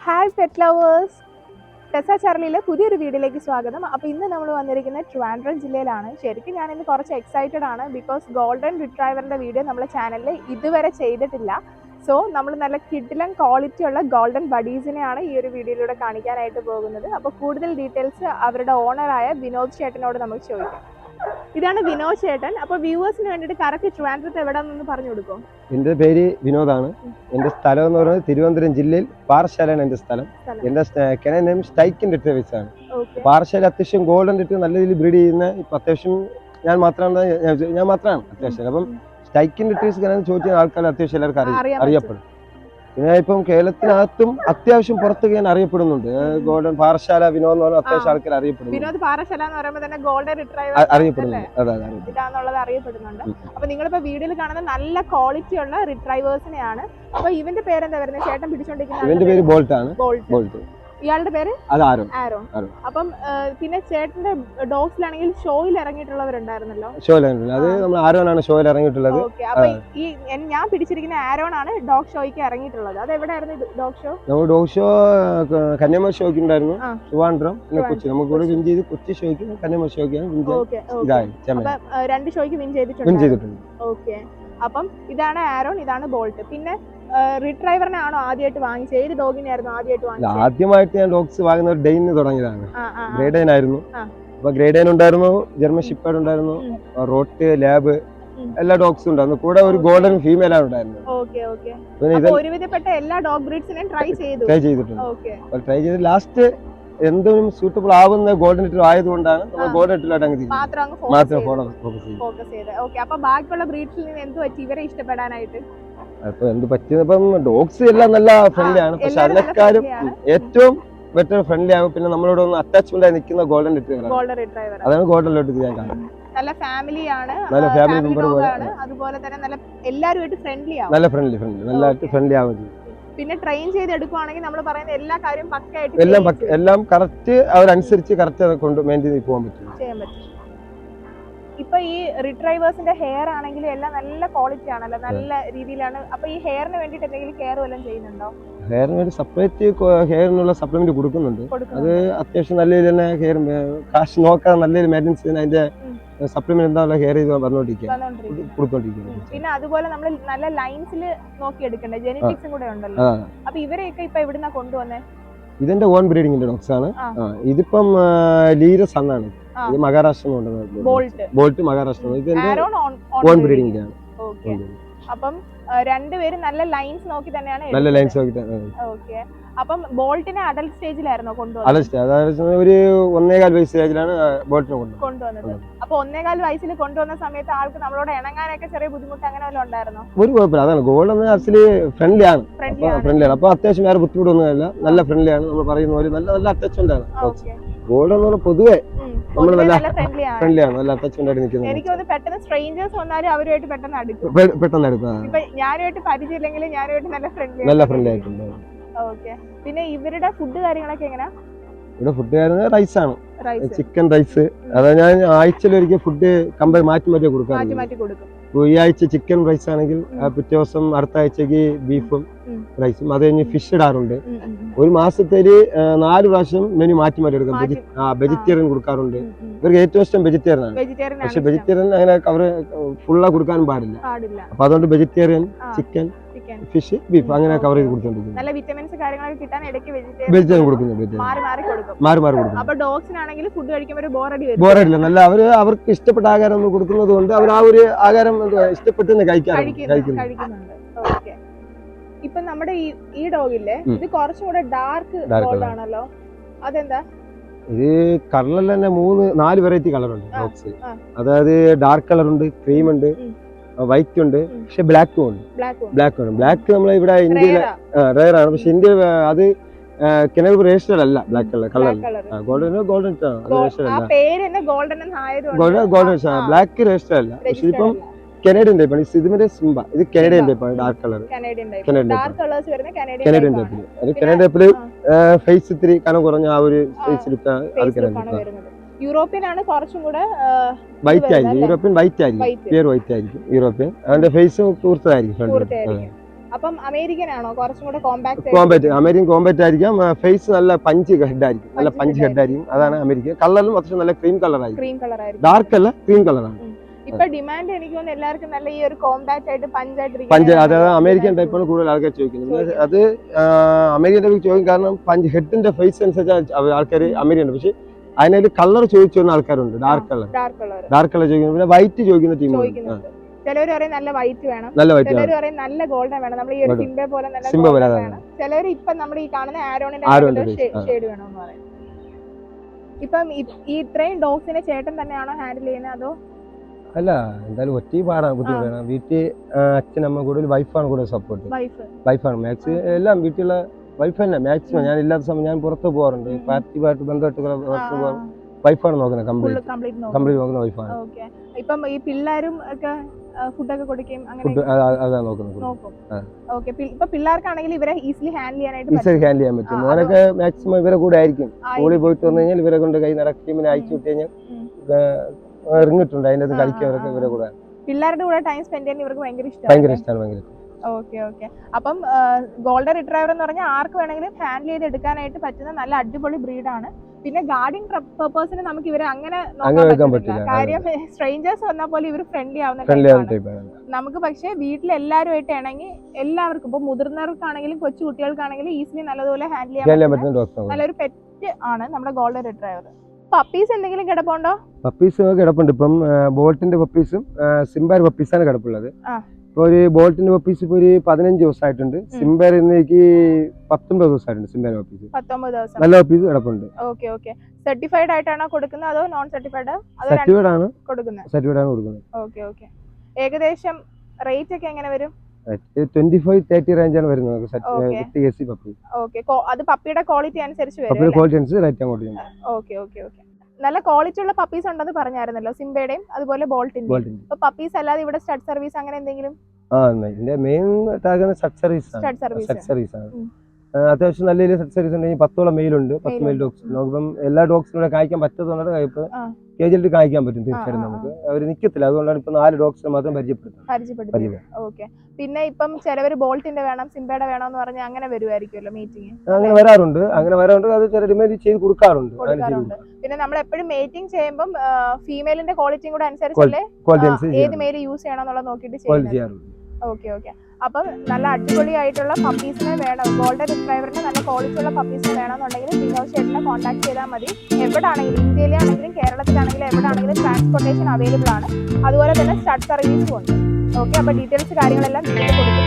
Hi pet lovers, ടെസ ചാർലിയിലെ പുതിയൊരു വീഡിയോയിലേക്ക് സ്വാഗതം. അപ്പോൾ ഇന്ന് നമ്മൾ വന്നിരിക്കുന്നത് ട്രിവാൻഡ്രം ജില്ലയിലാണ്. ശരിക്കും ഞാനിന്ന് കുറച്ച് എക്സൈറ്റഡ് ആണ്, ബിക്കോസ് ഗോൾഡൻ റിട്രൈവറിൻ്റെ വീഡിയോ നമ്മുടെ ചാനലിൽ ഇതുവരെ ചെയ്തിട്ടില്ല. സോ നമ്മൾ നല്ല കിഡിലൻ ക്വാളിറ്റി ഉള്ള ഗോൾഡൻ ബഡീസിനെയാണ് ഈ ഒരു വീഡിയോയിലൂടെ കാണിക്കാനായിട്ട് പോകുന്നത്. അപ്പോൾ കൂടുതൽ ഡീറ്റെയിൽസ് അവരുടെ ഓണറായ വിനോദ് ചേട്ടനോട് നമുക്ക് ചോദിക്കാം. ഇതാണ് വിനോദ് ചേട്ടൻ. അപ്പോൾ വ്യൂവേഴ്സിന് വേണ്ടിയിട്ട് കറക്റ്റ് ട്രിവാൻഡ്രത്ത് എവിടെയാണെന്ന് പറഞ്ഞു കൊടുക്കും. എൻ്റെ പേര് വിനോദാണ്. എൻ്റെ സ്ഥലം എന്ന് പറയുന്നത് തിരുവനന്തപുരം ജില്ലയിൽ പാറശാലയാണ് എൻ്റെ സ്ഥലം. എൻ്റെ കെനൽ നെയിം സ്റ്റൈക്കിൻ റിട്രീവേഴ്സ് ആണ്. പാറശാല അത്യാവശ്യം ഗോൾഡൻ റിട്രീവർ നല്ല രീതിയിൽ ബ്രീഡ് ചെയ്യുന്ന ഇപ്പം അത്യാവശ്യം ഞാൻ മാത്രമാണ് അത്യാവശ്യം. അപ്പം സ്റ്റൈക്കിൻ റിട്രീവേഴ്സ് കെനൽ ചോദിച്ച ആൾക്കാർ അത്യാവശ്യം എല്ലാവർക്കും അറിയപ്പെടും. പിന്നെ ഇപ്പം കേരളത്തിനകത്തും അത്യാവശ്യം പുറത്ത് ഞാൻ അറിയപ്പെടുന്നുണ്ട്. ഗോൾഡൻ പാറശാല വിനോദ് എന്ന് പറഞ്ഞാൽ അത്യാവശ്യം ആൾക്കാർ അറിയപ്പെടുന്നുണ്ട്. പാറശാല എന്ന് പറയുമ്പോൾ തന്നെ ഗോൾഡൻ റിട്രൈവർ അറിയപ്പെടുന്നുണ്ട്. അപ്പൊ നിങ്ങളിപ്പോ വീഡിയോയിൽ കാണുന്ന നല്ല ക്വാളിറ്റി ഉള്ള റിട്രൈവേഴ്സിനെയാണ്. അപ്പൊ ഇവന്റെ പേരെന്താ വരുന്നത്? ചേട്ടൻ പിടിച്ചോണ്ടിരിക്കുന്നത് ഇവന്റെ പേര് ബോൾട്ട് ആണ്. ബോൾട്ട്. ഇയാളുടെ പേര് ആരോൺ. അപ്പം പിന്നെ ചേട്ടന്റെ ഡോഗ്സിലാണെങ്കിൽ ഷോയിൽ ഇറങ്ങിയിട്ടുള്ളവരുണ്ടായിരുന്നല്ലോ. അത് നമ്മൾ ആരോൺ ആണ് ഷോയിൽ ഇറങ്ങിയിട്ടുള്ളത്. അപ്പൊ ഈ ഞാൻ പിടിച്ചിരിക്കുന്ന ആരോൺ ആണ് ഡോഗ് ഷോയ്ക്ക് ഇറങ്ങിയിട്ടുള്ളത്. അത് എവിടെയായിരുന്നു ഡോഗ് ഷോ? നമ്മൾ ഡോഗ് ഷോ കന്യാകുമാരി ഷോയ്ക്ക് ഉണ്ടായിരുന്നു, ട്രിവാൻഡ്രം, പിന്നെ കൊച്ചി. നമുക്ക് ഇവിടെ വിൻ ചെയ്ത് കൊച്ചി ഷോയ്ക്ക് കന്യാകുമാരി ഷോയ്ക്കാണ് രണ്ട് ഷോയ്ക്ക് വിൻ ചെയ്തിട്ടുണ്ട്. ഓക്കെ, അപ്പം ഇതാണ് ആരോൺ, ഇതാണ് ബോൾട്ട്. പിന്നെ റിട്രൈവറിനാണോ ആദ്യമായിട്ട് വാങ്ങിച്ചത്? ഏത് ഡോഗിനായിരുന്നു ആദ്യമായിട്ട് വാങ്ങിച്ചത്? ആദ്യമായിട്ട് ഞാൻ ഡോഗ്സ് വാങ്ങുന്ന ഒരു ഡെയിന് തുടങ്ങിയതാണ്. ഗ്രേഡൈൻ ആയിരുന്നു. അപ്പൊ ഗ്രേഡൈൻ ഉണ്ടായിരുന്നു, ജർമ്മൻ ഷിപ്പേർഡ് ഉണ്ടായിരുന്നു, റോട്ട്, ലാബ്, എല്ലാ ഡോഗ്സും ഉണ്ടായിരുന്നു. കൂടെ ഒരു ഗോൾഡൻ ഫീമെയിൽ ആണ് ഉണ്ടായിരുന്നത്. ഒരുവിധപ്പെട്ട എല്ലാ ഡോഗ് ബ്രീഡ്സിനെയും ട്രൈ ചെയ്തിട്ടുണ്ട്. ട്രൈ ചെയ്ത് ലാസ്റ്റ് എന്തും സൂട്ടബിൾ ആവുന്ന ഗോൾഡൻ റിട്രീവർ ആയതുകൊണ്ടാണ് നമ്മൾ ഗോൾഡൻ റിട്രീവർ മാത്രം ഫോക്കസ് ചെയ്തത്. അപ്പൊ ബാക്കിയുള്ള ബ്രീഡ്സിൽ നിന്ന് എന്ത് പറ്റി ഇവരെ ഇഷ്ടപ്പെടാനായിട്ട്? അപ്പൊ എന്ത് പറ്റിയപ്പം ഡോഗ്സ് എല്ലാം നല്ല ഫ്രണ്ട്ലി ആണ്, പക്ഷെ അതിനെക്കാളും ഏറ്റവും ബെറ്റർ ഫ്രണ്ട്ലി ആകും. പിന്നെ നമ്മളോട് ഒന്ന് അറ്റാച്ച്മെന്റ് ആയി നിൽക്കുന്ന ഗോൾഡൻ റിട്രീവർ അതാണ് ഗോൾഡൻ റിട്രീവർ ഞാൻ കാണുന്നത്. നല്ല ഫാമിലിയാണ്, നല്ല ഫാമിലി മെമ്പർ പോലെ, അതുപോലെ തന്നെ നല്ല എല്ലാവരുമായിട്ട് ഫ്രണ്ട്ലി ആവും. നല്ല നല്ലതായിട്ട് ഫ്രണ്ട്ലി ആവും. പിന്നെ ട്രെയിൻ ചെയ്ത് എടുക്കുവാണെങ്കിൽ നമ്മൾ പറയുന്ന എല്ലാ കാര്യവും പക്കയായിട്ട് എല്ലാം കറക്റ്റ് അവരനുസരിച്ച് കറക്റ്റ് കൊണ്ട് മെയിൻറ്റെയിൻ ചെയ്ത് പോകാൻ ചെയ്യാൻ പറ്റും. ഇപ്പൊ ഈ റിട്രൈവേഴ്സിന്റെ ഹെയർ ആണെങ്കിലും എല്ലാം നല്ല ക്വാളിറ്റി ആണല്ലോ, നല്ല രീതിയിലാണ്. അപ്പൊ ഈ ഹെയറിന് വേണ്ടിട്ട് എന്തെങ്കിലും കെയർ വല്ലതും ചെയ്യുന്നുണ്ടോ? ഹെയറിന് വേണ്ടി സെപ്പറേറ്റ് ഹെയറിനുള്ള സപ്ലിമെന്റ് കൊടുക്കുന്നുണ്ട്. അത് അത്യാവശ്യം നല്ല രീതിയിൽ തന്നെ ഹെയർ കാശ് നോക്കാൻ നല്ല രീതിയിൽ മെയിൻറ്റെയിൻ ചെയ്യുന്ന അതിന്റെ സപ്ലിമെന്റ് എന്താ ഹെയർ ചെയ്ത് കൊടുത്തോണ്ടിരിക്കുന്നത്. പിന്നെ അതുപോലെ നമ്മൾ നല്ല ലൈൻസിൽ നോക്കി എടുക്കണ്ടേ, ജെനറ്റിക്സും കൂടെ ഉണ്ടല്ലോ. അപ്പൊ ഇവരെയൊക്കെ ഇപ്പൊ എവിടുന്നാ കൊണ്ടുവന്നേ? ഇതിന്റെ ഓൺ ബ്രീഡിംഗിന്റെ ഡോഗ്സ് ആണ്. ഇതിപ്പം ലീരസ് ആണ്. ഇത് മഹാരാഷ്ട്ര ബോൾട്ട് മഹാരാഷ്ട്ര. ഇത് ഓൺ ബ്രീഡിംഗ് ആണ്. അപ്പം രണ്ടുപേരും നല്ല ലൈൻസ് നോക്കി തന്നെയാണ്. നല്ല ലൈൻസ് നോക്കി. ഓക്കെ, അപ്പം ബോൾട്ടിനെ അഡൽട്ട് സ്റ്റേജിലായിരുന്നോ കൊണ്ടുവന്നത്? അതായത് ഒരു 1.25 വയസ്സ് സ്റ്റേജിലാണ് ബോൾട്ടിനെ കൊണ്ടുവന്നത്. അപ്പൊ 1.25 വയസ്സിൽ കൊണ്ടുവന്ന സമയത്ത് ആൾക്ക് നമ്മളോട് ഇണങ്ങാനൊക്കെ ചെറിയ ബുദ്ധിമുട്ട് അങ്ങനെ വല്ലതും ഉണ്ടായിരുന്നോ? ഒരു കുഴപ്പമില്ല. അതാണ് ഗോൾഡ് ആക്ച്വലി ഫ്രണ്ട്ലി ആണ്. അപ്പൊ അത്യാവശ്യം വേറെ ബുദ്ധിമുട്ടൊന്നുമില്ല, നല്ല ഫ്രണ്ട്ലി ആണ്. നമ്മൾ പറയുന്ന പോലെ നല്ല അറ്റാച്ച്മെന്റ് ആണ്. ഗോൾഡ് എന്ന് പറഞ്ഞാൽ പൊതുവെ നമ്മൾ നല്ല ഫ്രണ്ട്ലി ആണ്, നല്ല അറ്റാച്ച്മെന്റ് ആയിട്ട് നിൽക്കുന്നത്. എനിക്ക് തോന്നുന്നു പെട്ടെന്ന് സ്ട്രേഞ്ചേഴ്സ് വന്നാലും അവരുമായിട്ട് പെട്ടെന്ന് അടുക്കും. ഞാനുമായിട്ട് പരിചയമില്ലെങ്കിൽ ഞാനുമായിട്ട് നല്ല ഫ്രണ്ട്ലി ആയിട്ടുണ്ട്. ഓക്കെ, പിന്നെ ഇവരുടെ ഫുഡ് കാര്യങ്ങളൊക്കെ എങ്ങനെയാ? ഇവിടെ ഫുഡ് കാര്യങ്ങൾ റൈസ് ആണ്, ചിക്കൻ റൈസ്. അതായത് ഞാൻ ആഴ്ചയിൽ ഒരിക്കൽ ഫുഡ് മാറ്റി കൊടുക്കും. ഈ ആഴ്ച ചിക്കൻ റൈസ് ആണെങ്കിൽ പിറ്റേ ദിവസം അടുത്ത ആഴ്ചക്ക് ബീഫും റൈസും. അത് കഴിഞ്ഞ് ഫിഷ് ഇടാറുണ്ട്. ഒരു മാസത്തിൽ 4 പ്രാവശ്യം മെനു മാറ്റി എടുക്കും. വെജിറ്റേറിയൻ കൊടുക്കാറുണ്ട്. ഇവർക്ക് ഏറ്റവും ഇഷ്ടം വെജിറ്റേറിയൻ ആണ്. പക്ഷെ വെജിറ്റേറിയൻ അങ്ങനെ അവര് ഫുള്ളാ കൊടുക്കാനും പാടില്ല. അപ്പൊ അതുകൊണ്ട് വെജിറ്റേറിയൻ, ചിക്കൻ, ഫിഷ്, ബീഫ് അങ്ങനെ കവർ ചെയ്ത് കൊടുത്തോണ്ടിരിക്കും. നല്ല വിറ്റമിൻസ് കാര്യങ്ങളൊക്കെ കിട്ടാൻ ഇടയ്ക്ക് വെജിറ്റേറിയൻ കൊടുക്കുന്നു. മാറി കൊടുക്കും. അപ്പൊ ഡോഗ്സിനാണെങ്കിൽ ഫുഡ് കഴിക്കുമ്പോൾ ബോറടില്ല. നല്ല അവർക്ക് ഇഷ്ടപ്പെട്ട ആഹാരം കൊടുക്കുന്നത് കൊണ്ട് അവർ ആ ഒരു ആഹാരം ഇഷ്ടപ്പെട്ട് കഴിക്കുന്നുണ്ട്. ഇപ്പൊ നമ്മുടെ ഈ ഡോഗില്ലേ, ഇത് കുറച്ചും കൂടെ ഡാർക്ക് ഗോൾഡ് ആണല്ലോ, അതെന്താ? ഇത് കളറിൽ തന്നെ 4 വെറൈറ്റി കളറുണ്ട് ഡോഗ്സ്. അതായത് ഡാർക്ക് കളർ ഉണ്ട്, ക്രീം ഉണ്ട്, വൈറ്റ് ഉണ്ട്, പക്ഷെ ബ്ലാക്കും ഉണ്ട്. ബ്ലാക്ക് നമ്മളെ ഇവിടെ ഇന്ത്യയിലെ റെയർ ആണ്. പക്ഷെ ഇന്ത്യ അത് കെനൽ രജിസ്റ്റർഡ് അല്ല. Black colour golden black registered അല്ല. പക്ഷെ ഇപ്പം കനേഡിയൻ ടൈപ്പാണ്. ഇതിന്റെ സിംബ, ഇത് കനേഡിയൻ ടൈപ്പാണ്. ഡാർക്ക് കളർ കനേഡിയൻ ടൈപ്പില്. അത് കനേഡിയൻ ടൈപ്പില് ഫേസ് ഇത്തിരി കനം കുറഞ്ഞ ആ ഒരു ഫേസ് യൂറോപ്യൻ ആണ്, കുറച്ചും കൂടെ വൈറ്റ് ആയിരിക്കും. യൂറോപ്യൻ വൈറ്റ് ആയിരിക്കും, പ്യുർ വൈറ്റ് ആയിരിക്കും യൂറോപ്യൻ. അതിന്റെ ഫേസ് കൂർത്തതായിരിക്കും. അപ്പം അമേരിക്കൻ ആണോ കുറച്ചും കൂടെ കോമ്പാക്ട്? അമേരിക്കൻ കോമ്പാക്ട് ആയിരിക്കാം. ഫേസ് നല്ല പഞ്ച് ഹെഡ് ആയിരിക്കും, നല്ല പഞ്ച് ഹെഡ് ആയിരിക്കും. അതാണ് അമേരിക്കൻ. കളറിലും കുറച്ച് നല്ല ക്രീം കളർ ആയിരിക്കും. ഡാർക്ക് അല്ല, ക്രീം കളറാണ്. ഇപ്പൊ ഡിമാൻഡ് എനിക്ക് തോന്നുന്നു എല്ലാവർക്കും നല്ല ഈ ഒരു കോമ്പാക്ട് ആയിട്ട് പഞ്ച്, അതായത് അമേരിക്കൻ ടൈപ്പാണ് കൂടുതൽ ആൾക്കാർ ചോദിക്കുന്നത്. അത് അമേരിക്കൻ ടൈപ്പ് ചോദിക്കും, കാരണം പഞ്ച് ഹെഡിന്റെ ഫേസ് അനുസരിച്ച് ആൾക്കാർ അമേരിക്കൻ. പക്ഷെ അതിനൊരു കളർ ചോദിച്ചു വരുന്ന ആൾക്കാരുണ്ട്, ഡാർക്ക് കളർ ചോദിക്കുന്നു. പിന്നെ വൈറ്റ് ചോദിക്കുന്ന ടീമുണ്ട്. ചിലവർ പറയും നല്ല വൈറ്റ് വേണം, ചിലവർ പറയും നല്ല ഗോൾഡൻ വേണം, നമ്മൾ ഈ ഒരു സിംബെ പോലെ നല്ല വേണം. ചിലവർ ഇപ്പൊ നമ്മൾ ഈ കാണുന്ന ആരോണിന്റെ ഷെയ്ഡ് വേണമെന്ന് പറയും. ഇപ്പം ഈ ഇത്രയും ഡോഗ്സിനെ ചേട്ടൻ തന്നെയാണോ ഹാൻഡിൽ ചെയ്യുന്നത് അതോ? അല്ല, എന്തായാലും ഒറ്റ പാടാണ്, ബുദ്ധിമുട്ടാണ്. വീട്ടിൽ അച്ഛനമ്മ കൂടുതൽ വൈഫാണ് കൂടുതൽ സപ്പോർട്ട്. വൈഫാണ് മാക്സിമം എല്ലാം, വീട്ടിലുള്ള വൈഫ് തന്നെ മാക്സിമം. ഞാൻ ഇല്ലാത്ത സമയം ഞാൻ പുറത്ത് പോകാറുണ്ട്, പാർട്ടിയുമായിട്ട് ബന്ധപ്പെട്ട് പുറത്ത് പോകാൻ വൈഫാണ് നോക്കുന്നത്. കംപ്ലീറ്റ് നോക്കുന്ന വൈഫാണ്. ഇപ്പം ഈ പിള്ളേരും ഒക്കെ ഫുഡൊക്കെ കൊടുക്കുകയും അതാ നോക്കുന്നത്. ഇപ്പൊ പിള്ളേർക്കാണെങ്കിൽ ഇവരെ ഈസിലി ഹാൻഡിൽ ചെയ്യാൻ പറ്റും. മോനൊക്കെ മാക്സിമം ഇവരെ കൂടെ ആയിരിക്കും. സ്കൂളിൽ പോയിട്ട് വന്നു കഴിഞ്ഞാൽ ഇവരെ കൊണ്ട് കൈ നടക്കുകയും പിന്നെ അയച്ചു വിട്ട് കഴിഞ്ഞാൽ ഇറങ്ങിയിട്ടുണ്ട്, അതിൻ്റെ അത് കളിക്കാനൊക്കെ ഇവരെ കൂടെ. പിള്ളേരുടെ കൂടെ ടൈം സ്പെൻഡ് ചെയ്യാൻ ഇവർക്ക് ഭയങ്കര ഇഷ്ടമാണ്. ഓക്കെ. അപ്പം ഗോൾഡൻ റിട്രൈവർ എന്ന് പറഞ്ഞാൽ ആർക്ക് വേണമെങ്കിലും ഹാൻഡിൽ ചെയ്ത് എടുക്കാനായിട്ട് പറ്റുന്ന നല്ല അടിപൊളി ബ്രീഡാണ്. പിന്നെ ഗാർഡിംഗ് പർപ്പസിന് നമുക്ക് ഇവരെ അങ്ങനെ നോക്കാൻ പറ്റില്ല. കാര്യം സ്ട്രേഞ്ചേഴ്സ് വന്നാൽ പോലും ഇവർ ഫ്രണ്ട്ലി ആവുന്ന. നമുക്ക് പക്ഷേ വീട്ടിൽ എല്ലാവരുമായിട്ട് ഇണങ്ങി എല്ലാവർക്കും, ഇപ്പൊ മുതിർന്നവർക്കാണെങ്കിലും കൊച്ചു കുട്ടികൾക്കാണെങ്കിലും ഈസിലി നല്ലതുപോലെ ഹാൻഡിൽ ചെയ്യാൻ പറ്റുന്ന നല്ലൊരു പെറ്റ് ആണ് നമ്മുടെ ഗോൾഡൻ റിട്രൈവർ. പപ്പീസ് എന്തെങ്കിലും കിടപ്പുണ്ടോ? പപ്പീസ് കിടപ്പുണ്ട്. ഇപ്പം ബോൾട്ടിന്റെ പപ്പീസും സിംബാർ പപ്പീസാണ് കിടപ്പുള്ളത്. ഇപ്പൊ ഒരു ബോൾട്ടിന്റെ പപ്പീസ് ഇപ്പൊ ഒരു 15 ദിവസമായിട്ടുണ്ട്. സിംബാർ ഇന്നേക്ക് 19 ദിവസമായിട്ടുണ്ട്. സിംബാർ പപ്പീസ് 19 ദിവസം നല്ല പപ്പീസ് കിടപ്പുണ്ട്. ഓക്കെ. സർട്ടിഫൈഡ് ആയിട്ടാണോ കൊടുക്കുന്നത് അതോ നോൺ സർട്ടിഫൈഡ്? സർട്ടിഫൈഡ് ആണ് കൊടുക്കുന്നത്. ഓക്കെ. ഏകദേശം റേറ്റ് ഒക്കെ എങ്ങനെ വരും? 25-30 റേഞ്ചാണ് വരുന്നത്. അത് പപ്പിയുടെ ക്വാളിറ്റി അനുസരിച്ച് വരും. ഓക്കെ. നല്ല ക്വാളിറ്റി ഉള്ള പപ്പീസ് ഉണ്ടെന്ന് പറഞ്ഞായിരുന്നല്ലോ, സിംബയുടെയും അതുപോലെ ബോൾട്ടിന്റെയും. ഇപ്പൊ പപ്പീസ് അല്ലാതെ ഇവിടെ സ്റ്റഡ് സർവീസ് അങ്ങനെ എന്തെങ്കിലും? മെയിൻ സർവീസ് ആണ്. അത്യാവശ്യം നല്ല രീതിയിൽ സർവീസ് ഉണ്ടെങ്കിൽ 10 മെയിലുണ്ട്, 10 മെയിൽ ഡോഗ്സ്. നോക്കുമ്പം എല്ലാ ഡോഗ്സിനും കായ്ക്കാൻ പറ്റുന്നതുകൊണ്ട് ഇപ്പൊ കേജിലിട്ട് കായ്ക്കാൻ പറ്റും തീർച്ചയായിട്ടും. നമുക്ക് അവർ നിൽക്കത്തില്ല, അതുകൊണ്ടാണ് ഇപ്പൊ 4 ഡോഗ്സിനെ മാത്രം പരിചയപ്പെടുത്തുന്നത്. ഓക്കെ. പിന്നെ ഇപ്പം ചിലവർ ബോൾട്ടിന്റെ വേണം സിംബയുടെ വേണം എന്ന് പറഞ്ഞാൽ അങ്ങനെ വരുമായിരിക്കുമല്ലോ മീറ്റിംഗ്? അങ്ങനെ വരാറുണ്ട്. അത് ചില ഡിമാൻഡ് ചെയ്ത് കൊടുക്കാറുണ്ട്. പിന്നെ നമ്മൾ എപ്പോഴും മീറ്റിംഗ് ചെയ്യുമ്പോൾ ഫീമെയിലിന്റെ ക്വാളിറ്റിയും കൂടെ അനുസരിച്ചല്ലേ ഏത് മെയിൽ യൂസ് ചെയ്യണം എന്നുള്ളത് നോക്കിയിട്ട് ചെയ്യാറുണ്ട്. ഓക്കെ. അപ്പം നല്ല അടിപൊളിയായിട്ടുള്ള പപ്പീസിനെ വേണം, ഗോൾഡൻ റിട്രൈവറിന് നല്ല ക്വാളിറ്റി ഉള്ള പപ്പീസിനെ വേണമെന്നുണ്ടെങ്കിൽ വിനോദ് ചേട്ടനെ കോൺടാക്ട് ചെയ്താൽ മതി. എവിടെയാണെങ്കിലും, ഇന്ത്യയിലാണെങ്കിലും കേരളത്തിലാണെങ്കിലും എവിടെയാണെങ്കിലും ട്രാൻസ്പോർട്ടേഷൻ അവൈലബിൾ ആണ്. അതുപോലെ തന്നെ സ്റ്റഡ് സർവീസും ഉണ്ട്. ഓക്കെ. അപ്പോൾ ഡീറ്റെയിൽസ് കാര്യങ്ങളെല്ലാം വീഡിയോയിൽ കൊടുക്കും.